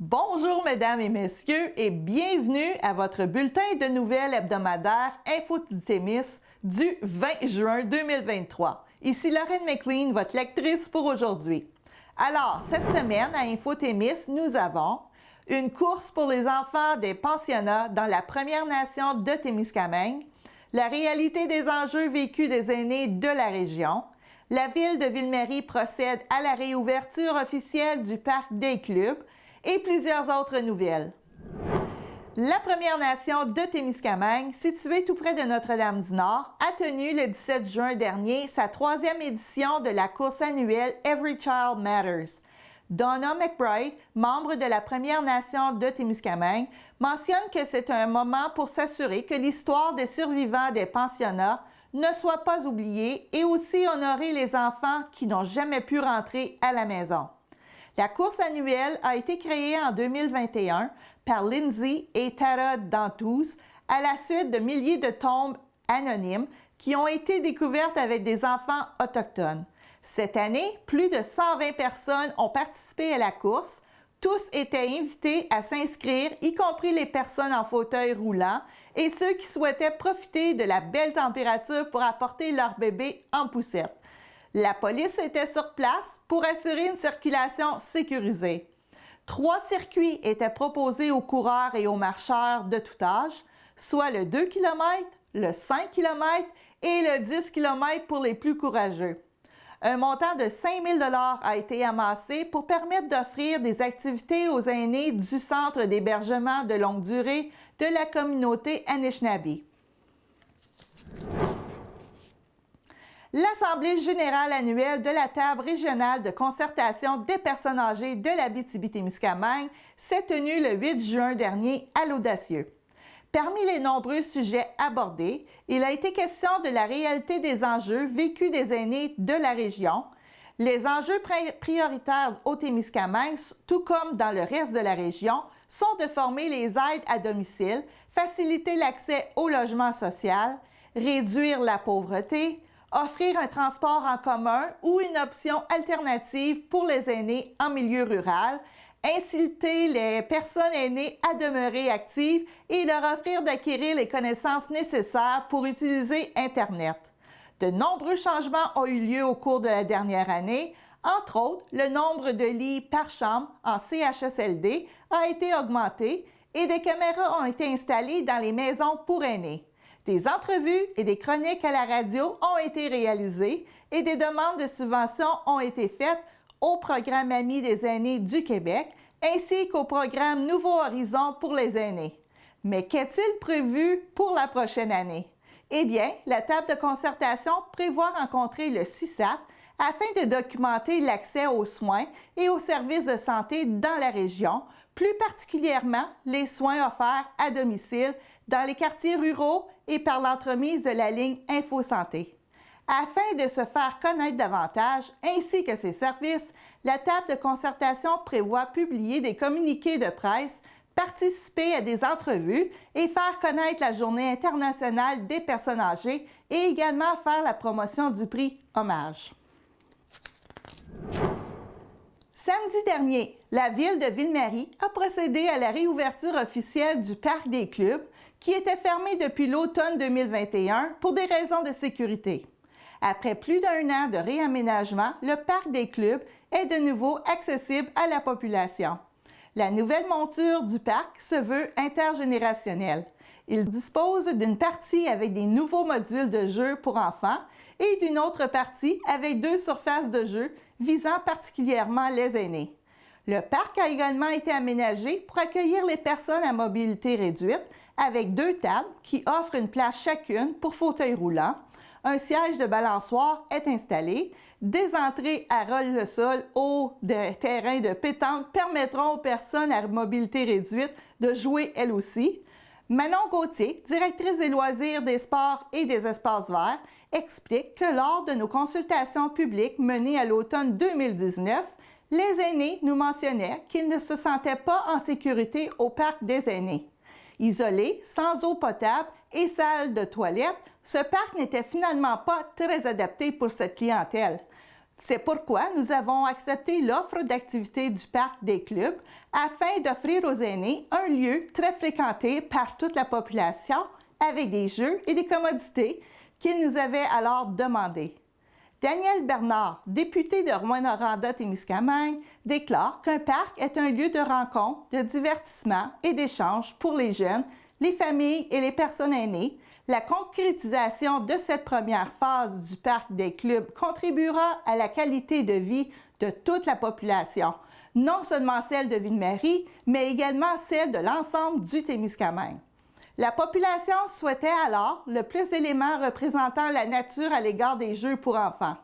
Bonjour mesdames et messieurs et bienvenue à votre bulletin de nouvelles hebdomadaire Info Témis du 20 juin 2023. Ici Lorraine McLean, votre lectrice pour aujourd'hui. Alors, cette semaine à Info Témis, nous avons une course pour les enfants des pensionnats dans la Première Nation de Témiscamingue, la réalité des enjeux vécus des aînés de la région, la ville de Ville-Marie procède à la réouverture officielle du parc des clubs et plusieurs autres nouvelles. La Première Nation de Témiscamingue, située tout près de Notre-Dame-du-Nord, a tenu le 17 juin dernier sa troisième édition de la course annuelle Every Child Matters. Donna McBride, membre de la Première Nation de Témiscamingue, mentionne que c'est un moment pour s'assurer que l'histoire des survivants des pensionnats ne soit pas oubliée et aussi honorer les enfants qui n'ont jamais pu rentrer à la maison. La course annuelle a été créée en 2021 par Lindsay et Tara Dantouz à la suite de milliers de tombes anonymes qui ont été découvertes avec des enfants autochtones. Cette année, plus de 120 personnes ont participé à la course. Tous étaient invités à s'inscrire, y compris les personnes en fauteuil roulant et ceux qui souhaitaient profiter de la belle température pour apporter leur bébé en poussette. La police était sur place pour assurer une circulation sécurisée. 3 circuits étaient proposés aux coureurs et aux marcheurs de tout âge, soit le 2 km, le 5 km et le 10 km pour les plus courageux. Un montant de 5 000 $ a été amassé pour permettre d'offrir des activités aux aînés du centre d'hébergement de longue durée de la communauté Anishinaabe. L'Assemblée générale annuelle de la Table régionale de concertation des personnes âgées de l'Abitibi-Témiscamingue s'est tenue le 8 juin dernier à l'Audacieux. Parmi les nombreux sujets abordés, il a été question de la réalité des enjeux vécus des aînés de la région, les enjeux prioritaires au Témiscamingue, tout comme dans le reste de la région, sont de former les aides à domicile, faciliter l'accès au logement social, réduire la pauvreté, offrir un transport en commun ou une option alternative pour les aînés en milieu rural, inciter les personnes aînées à demeurer actives et leur offrir d'acquérir les connaissances nécessaires pour utiliser Internet. De nombreux changements ont eu lieu au cours de la dernière année. Entre autres, le nombre de lits par chambre en CHSLD a été augmenté et des caméras ont été installées dans les maisons pour aînés. Des entrevues et des chroniques à la radio ont été réalisées et des demandes de subventions ont été faites au programme Amis des aînés du Québec ainsi qu'au programme Nouveau Horizon pour les aînés. Mais qu'est-il prévu pour la prochaine année? Eh bien, la table de concertation prévoit rencontrer le CISAT afin de documenter l'accès aux soins et aux services de santé dans la région, plus particulièrement les soins offerts à domicile dans les quartiers ruraux et par l'entremise de la ligne InfoSanté. Afin de se faire connaître davantage, ainsi que ses services, la table de concertation prévoit publier des communiqués de presse, participer à des entrevues et faire connaître la Journée internationale des personnes âgées et également faire la promotion du prix Hommage. Samedi dernier, la ville de Ville-Marie a procédé à la réouverture officielle du parc des clubs qui était fermé depuis l'automne 2021 pour des raisons de sécurité. Après plus d'1 an de réaménagement, le parc des clubs est de nouveau accessible à la population. La nouvelle monture du parc se veut intergénérationnelle. Il dispose d'une partie avec des nouveaux modules de jeux pour enfants et d'une autre partie avec 2 surfaces de jeux visant particulièrement les aînés. Le parc a également été aménagé pour accueillir les personnes à mobilité réduite avec 2 tables qui offrent une place chacune pour fauteuil roulant. Un siège de balançoire est installé. Des entrées à roll-le-sol au terrain de pétanque permettront aux personnes à mobilité réduite de jouer elles aussi. Manon Gauthier, directrice des loisirs, des sports et des espaces verts, explique que lors de nos consultations publiques menées à l'automne 2019, les aînés nous mentionnaient qu'ils ne se sentaient pas en sécurité au parc des aînés. Isolé, sans eau potable et salle de toilette, ce parc n'était finalement pas très adapté pour cette clientèle. C'est pourquoi nous avons accepté l'offre d'activités du Parc des clubs afin d'offrir aux aînés un lieu très fréquenté par toute la population avec des jeux et des commodités qu'ils nous avaient alors demandées. Daniel Bernard, député de Rouyn-Noranda-Témiscamingue, déclare qu'un parc est un lieu de rencontre, de divertissement et d'échange pour les jeunes, les familles et les personnes aînées. La concrétisation de cette première phase du Parc des clubs contribuera à la qualité de vie de toute la population, non seulement celle de Ville-Marie, mais également celle de l'ensemble du Témiscamingue. La population souhaitait alors le plus d'éléments représentant la nature à l'égard des jeux pour enfants.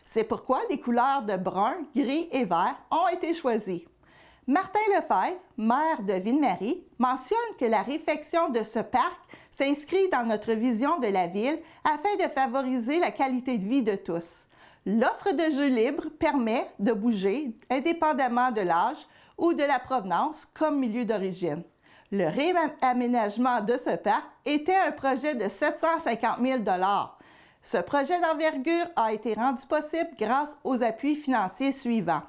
C'est pourquoi les couleurs de brun, gris et vert ont été choisies. Martin Lefebvre, maire de Ville-Marie, mentionne que la réfection de ce parc s'inscrit dans notre vision de la ville afin de favoriser la qualité de vie de tous. L'offre de jeux libres permet de bouger indépendamment de l'âge ou de la provenance comme milieu d'origine. Le réaménagement de ce parc était un projet de 750 000 $. Ce projet d'envergure a été rendu possible grâce aux appuis financiers suivants.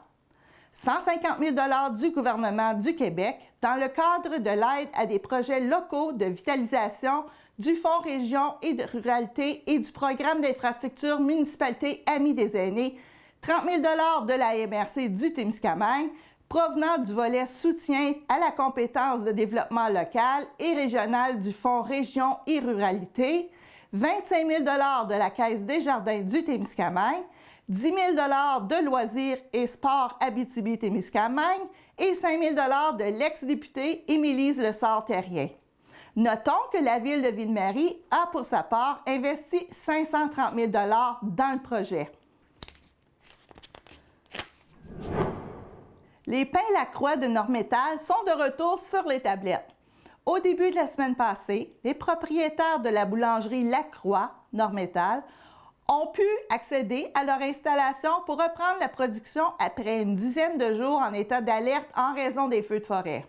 150 000 $ du gouvernement du Québec dans le cadre de l'aide à des projets locaux de vitalisation du Fonds Région et de Ruralité et du Programme d'infrastructure Municipalité Amis des aînés, 30 000 $ de la MRC du Témiscamingue, provenant du volet soutien à la compétence de développement local et régional du Fonds Région et Ruralité, 25 000 $ de la Caisse des Jardins du Témiscamingue, 10 000 $ de Loisirs et Sports Abitibi-Témiscamingue et 5 000 $ de l'ex-députée Émilise Lessard-Terrien. Notons que la Ville de Ville-Marie a pour sa part investi 530 000 $ dans le projet. Les pains Lacroix de Nord-Métal sont de retour sur les tablettes. Au début de la semaine passée, les propriétaires de la boulangerie Lacroix Nord-Métal ont pu accéder à leur installation pour reprendre la production après une dizaine de jours en état d'alerte en raison des feux de forêt.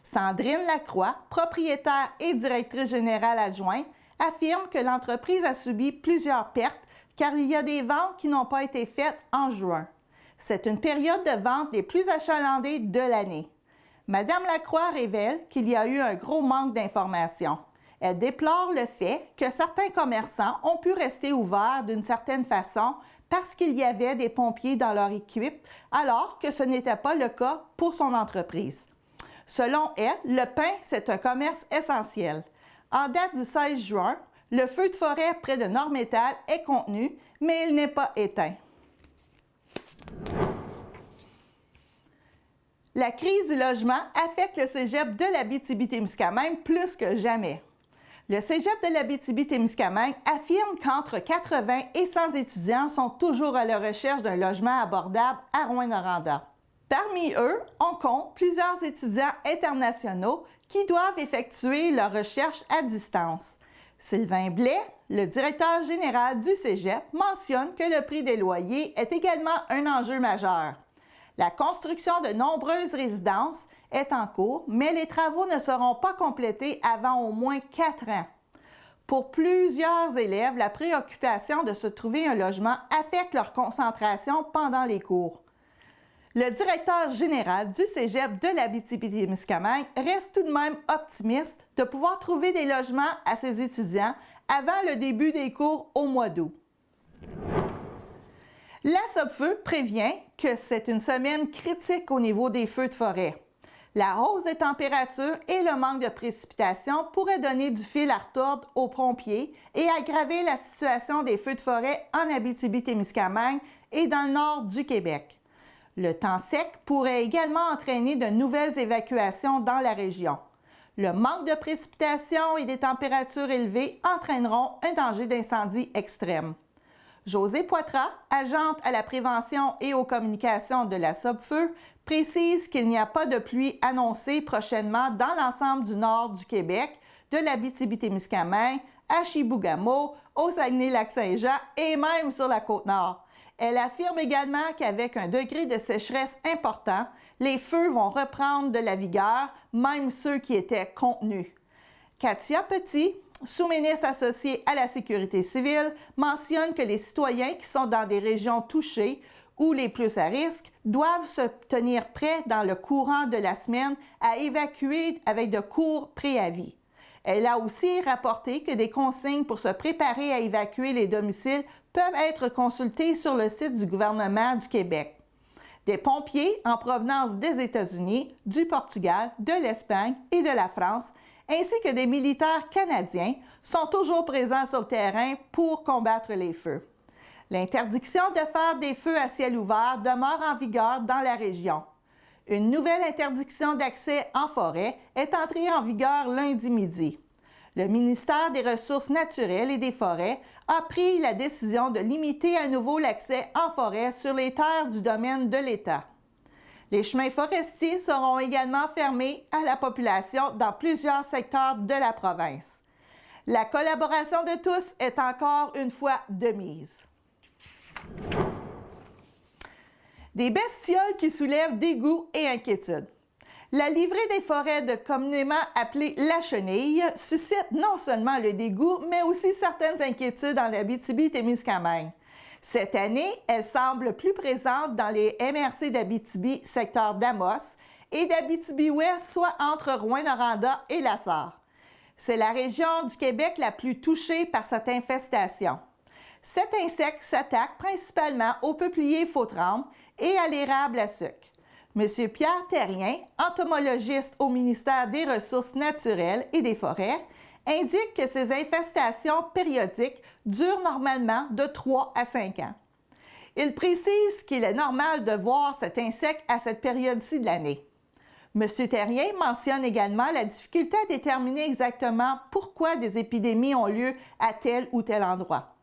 Sandrine Lacroix, propriétaire et directrice générale adjointe, affirme que l'entreprise a subi plusieurs pertes car il y a des ventes qui n'ont pas été faites en juin. C'est une période de vente des plus achalandées de l'année. Madame Lacroix révèle qu'il y a eu un gros manque d'informations. Elle déplore le fait que certains commerçants ont pu rester ouverts d'une certaine façon parce qu'il y avait des pompiers dans leur équipe, alors que ce n'était pas le cas pour son entreprise. Selon elle, le pain, c'est un commerce essentiel. En date du 16 juin, le feu de forêt près de Nord-Métal est contenu, mais il n'est pas éteint. La crise du logement affecte le cégep de l'Abitibi-Témiscamingue plus que jamais. Le cégep de l'Abitibi-Témiscamingue affirme qu'entre 80 et 100 étudiants sont toujours à la recherche d'un logement abordable à Rouyn-Noranda. Parmi eux, on compte plusieurs étudiants internationaux qui doivent effectuer leurs recherches à distance. Sylvain Blais, le directeur général du cégep, mentionne que le prix des loyers est également un enjeu majeur. La construction de nombreuses résidences est en cours, mais les travaux ne seront pas complétés avant au moins 4 ans. Pour plusieurs élèves, la préoccupation de se trouver un logement affecte leur concentration pendant les cours. Le directeur général du cégep de l'Abitibi-Témiscamingue reste tout de même optimiste de pouvoir trouver des logements à ses étudiants avant le début des cours au mois d'août. La SOPFEU prévient que c'est une semaine critique au niveau des feux de forêt. La hausse des températures et le manque de précipitations pourraient donner du fil à retordre aux pompiers et aggraver la situation des feux de forêt en Abitibi-Témiscamingue et dans le nord du Québec. Le temps sec pourrait également entraîner de nouvelles évacuations dans la région. Le manque de précipitations et des températures élevées entraîneront un danger d'incendie extrême. Josée Poitras, agente à la prévention et aux communications de la SOPFEU, précise qu'il n'y a pas de pluie annoncée prochainement dans l'ensemble du nord du Québec, de l'Abitibi-Témiscamingue, à Chibougamau, au Saguenay-Lac-Saint-Jean et même sur la Côte-Nord. Elle affirme également qu'avec un degré de sécheresse important, les feux vont reprendre de la vigueur, même ceux qui étaient contenus. Katia Petit, sous-ministre associé à la sécurité civile, mentionne que les citoyens qui sont dans des régions touchées ou les plus à risque doivent se tenir prêts dans le courant de la semaine à évacuer avec de courts préavis. Elle a aussi rapporté que des consignes pour se préparer à évacuer les domiciles peuvent être consultées sur le site du gouvernement du Québec. Des pompiers en provenance des États-Unis, du Portugal, de l'Espagne et de la France, ainsi que des militaires canadiens, sont toujours présents sur le terrain pour combattre les feux. L'interdiction de faire des feux à ciel ouvert demeure en vigueur dans la région. Une nouvelle interdiction d'accès en forêt est entrée en vigueur lundi midi. Le ministère des Ressources naturelles et des Forêts a pris la décision de limiter à nouveau l'accès en forêt sur les terres du domaine de l'État. Les chemins forestiers seront également fermés à la population dans plusieurs secteurs de la province. La collaboration de tous est encore une fois de mise. Des bestioles qui soulèvent dégoût et inquiétude. La livrée des forêts communément appelée la chenille suscite non seulement le dégoût, mais aussi certaines inquiétudes en Abitibi-Témiscamingue. Cette année, elle semble plus présente dans les MRC d'Abitibi, secteur d'Amos, et d'Abitibi-Ouest, soit entre Rouyn-Noranda et La Sarre. C'est la région du Québec la plus touchée par cette infestation. Cet insecte s'attaque principalement aux peupliers faux-trembles et à l'érable à sucre. M. Pierre Terrien, entomologiste au ministère des Ressources naturelles et des Forêts, indique que ces infestations périodiques durent normalement de 3 à 5 ans. Il précise qu'il est normal de voir cet insecte à cette période-ci de l'année. M. Terrien mentionne également la difficulté à déterminer exactement pourquoi des épidémies ont lieu à tel ou tel endroit.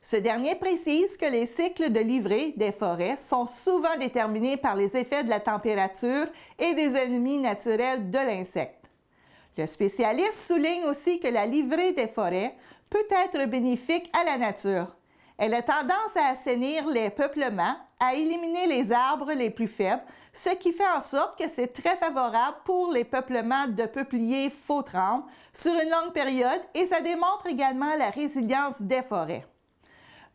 Ce dernier précise que les cycles de livrée des forêts sont souvent déterminés par les effets de la température et des ennemis naturels de l'insecte. Le spécialiste souligne aussi que la livrée des forêts peut être bénéfique à la nature. Elle a tendance à assainir les peuplements, à éliminer les arbres les plus faibles, ce qui fait en sorte que c'est très favorable pour les peuplements de peupliers faux-trembles sur une longue période et ça démontre également la résilience des forêts.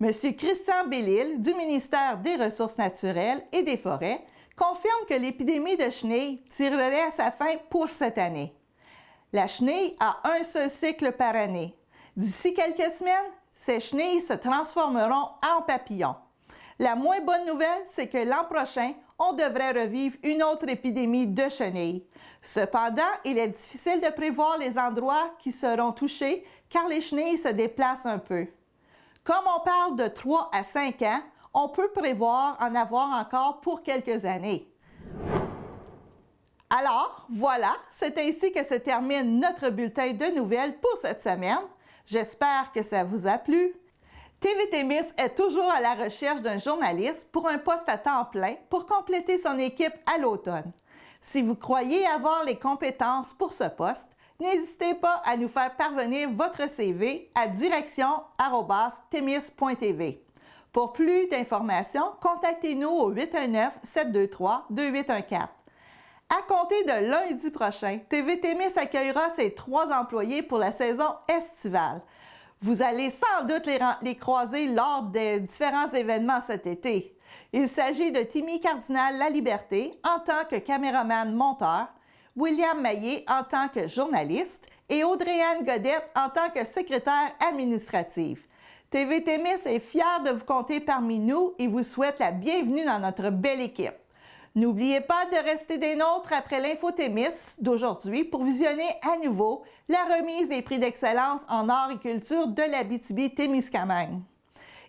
M. Christian Bellil, du ministère des Ressources naturelles et des Forêts, confirme que l'épidémie de chenilles tirerait à sa fin pour cette année. La chenille a un seul cycle par année. D'ici quelques semaines, ces chenilles se transformeront en papillons. La moins bonne nouvelle, c'est que l'an prochain, on devrait revivre une autre épidémie de chenilles. Cependant, il est difficile de prévoir les endroits qui seront touchés car les chenilles se déplacent un peu. Comme on parle de 3 à 5 ans, on peut prévoir en avoir encore pour quelques années. Alors, voilà, c'est ainsi que se termine notre bulletin de nouvelles pour cette semaine. J'espère que ça vous a plu. TV Témis est toujours à la recherche d'un journaliste pour un poste à temps plein pour compléter son équipe à l'automne. Si vous croyez avoir les compétences pour ce poste, n'hésitez pas à nous faire parvenir votre CV à direction@temis.tv. Pour plus d'informations, contactez-nous au 819-723-2814. À compter de lundi prochain, TV Témis accueillera ses 3 employés pour la saison estivale. Vous allez sans doute les croiser lors des différents événements cet été. Il s'agit de Timmy Cardinal-Laliberté en tant que caméraman monteur, William Maillé en tant que journaliste et Audrey-Anne Godette en tant que secrétaire administrative. TV Témis est fier de vous compter parmi nous et vous souhaite la bienvenue dans notre belle équipe. N'oubliez pas de rester des nôtres après l'Info Témis d'aujourd'hui pour visionner à nouveau la remise des prix d'excellence en art et culture de l'Abitibi-Témiscamingue.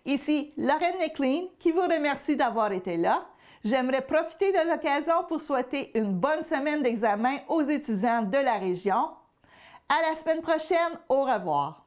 Ici Lorraine McLean qui vous remercie d'avoir été là. J'aimerais profiter de l'occasion pour souhaiter une bonne semaine d'examen aux étudiants de la région. À la semaine prochaine, au revoir.